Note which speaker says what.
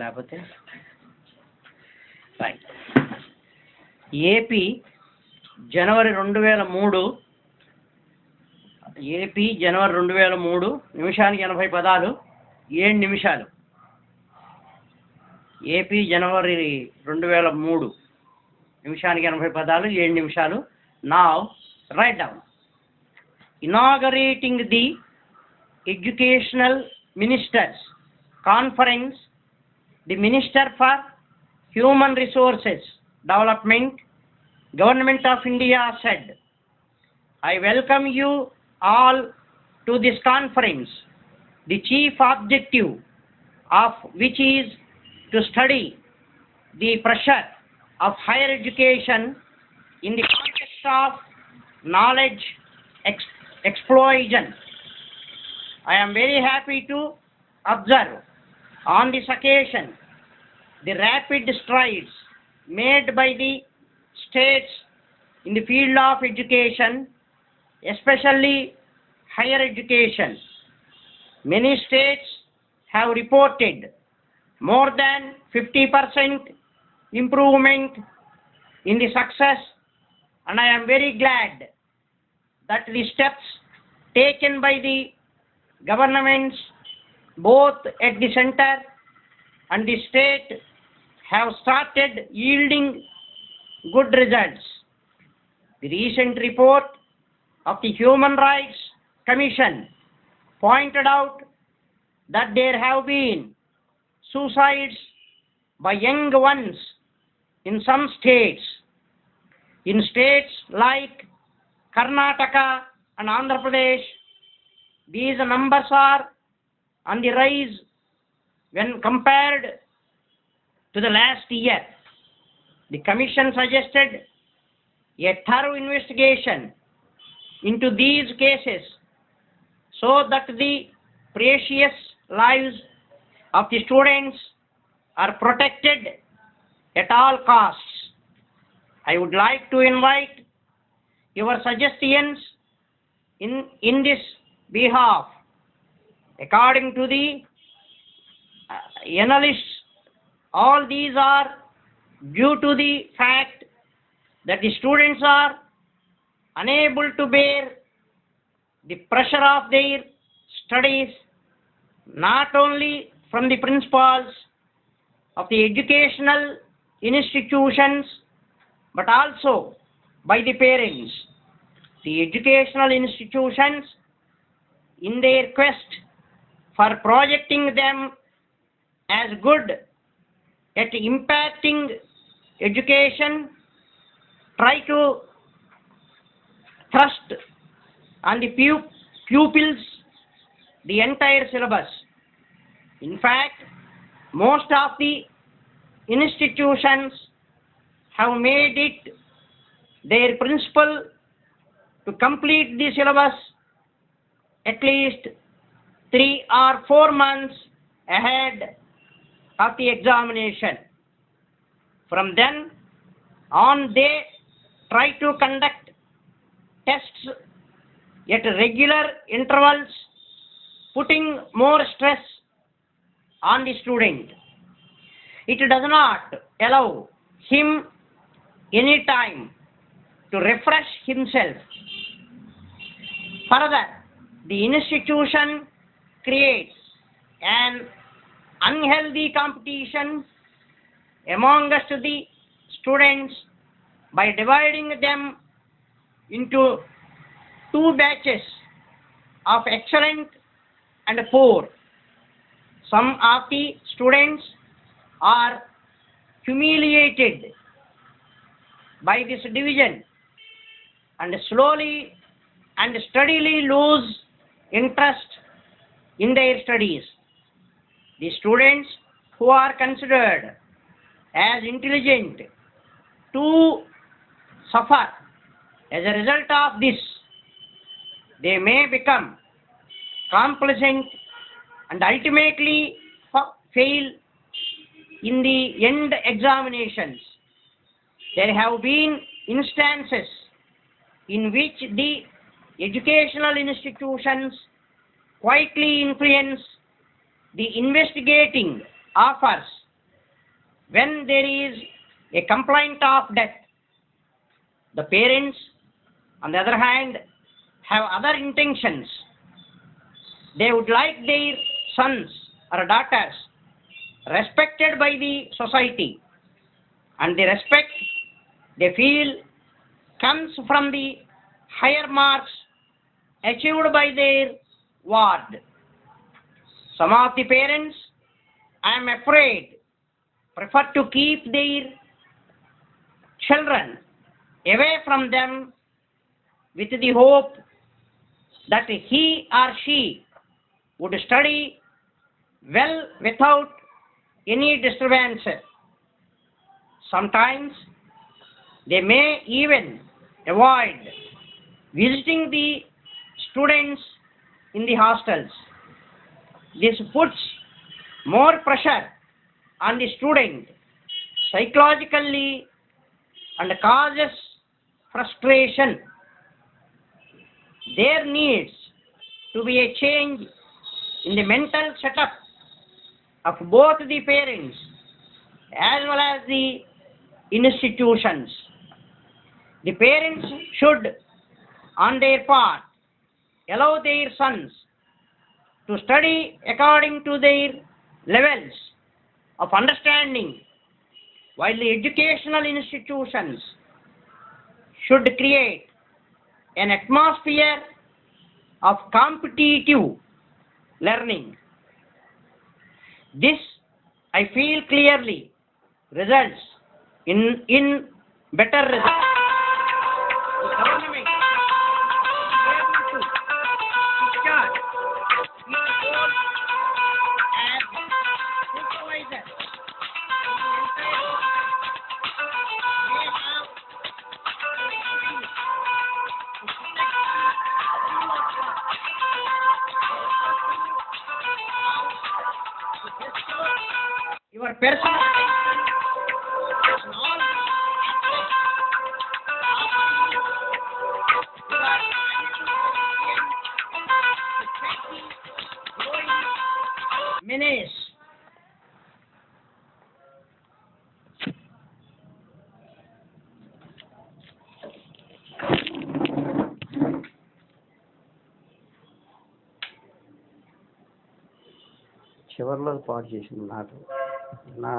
Speaker 1: లేకపోతే right. AP జనవరి 2003, నిమిషానికి 80 పదాలు 7 నిమిషాలు. ఏపీ జనవరి 2003, నిమిషానికి 80 పదాలు 7 నిమిషాలు. Now write down. Inaugurating the Educational Ministers Conference, the Minister for Human Resources Development, Government of India said, I welcome you all to this conference, the chief objective of which is to study the pressure of higher education in the context of knowledge explosion. I am very happy to observe on this occasion the rapid strides made by the states in the field of education, especially higher education. Many states have reported more than 50% improvement in the success, and I am very glad that the steps taken by the governments both at the center and the state have started yielding good results. The recent report of the Human Rights Commission pointed out that there have been suicides by young ones in some states. In states like Karnataka and Andhra Pradesh, these numbers are on the rise when compared to the last year. The Commission suggested a thorough investigation into these cases so that the precious lives of the students are protected at all costs. I would like to invite your suggestions in this behalf. According to the analysts, all these are due to the fact that the students are unable to bear the pressure of their studies, not only from the principals of the educational institutions, but also by the parents. The educational institutions, in their quest for projecting them as good at impacting education, try to thrust on the pupils the entire syllabus. In fact, most of the institutions have made it their principle to complete the syllabus at least 3 or 4 months ahead of the examination. From then on, they try to conduct tests at regular intervals, putting more stress on the student. It does not allow him any time to refresh himself. Further, the institution creates an unhealthy competition amongst the students by dividing them into 2 batches of excellent and poor. Some of the students are humiliated by this division and slowly and steadily lose interest in their studies. The students who are considered as intelligent too suffer as a result of this. They may become complacent and ultimately fail in the end examinations. There have been instances in which the educational institutions quietly influence the investigating offers when there is a complaint of death. The parents, on the other hand, have other intentions. They would like their sons or daughters respected by the society, and the respect they feel comes from the higher marks achieved by their ward. Some of the parents, I am afraid, prefer to keep their children away from them with the hope that he or she would study well without any disturbance. Sometimes they may even avoid visiting the students in the hostels. This puts more pressure on the student psychologically and causes frustration. There needs to be a change in the mental setup of both the parents as well as the institutions. The parents should, on their part, allow their sons to study according to their levels of understanding, while the educational institutions should create an atmosphere of competitive learning. This, I feel clearly, results in better results. The government is able to discharge its role as supervisor of the entire system. They have duty to protect the rule of law. To bestow your personal attention on all menace. చివరిలో పాటు చేసింది నాకు నా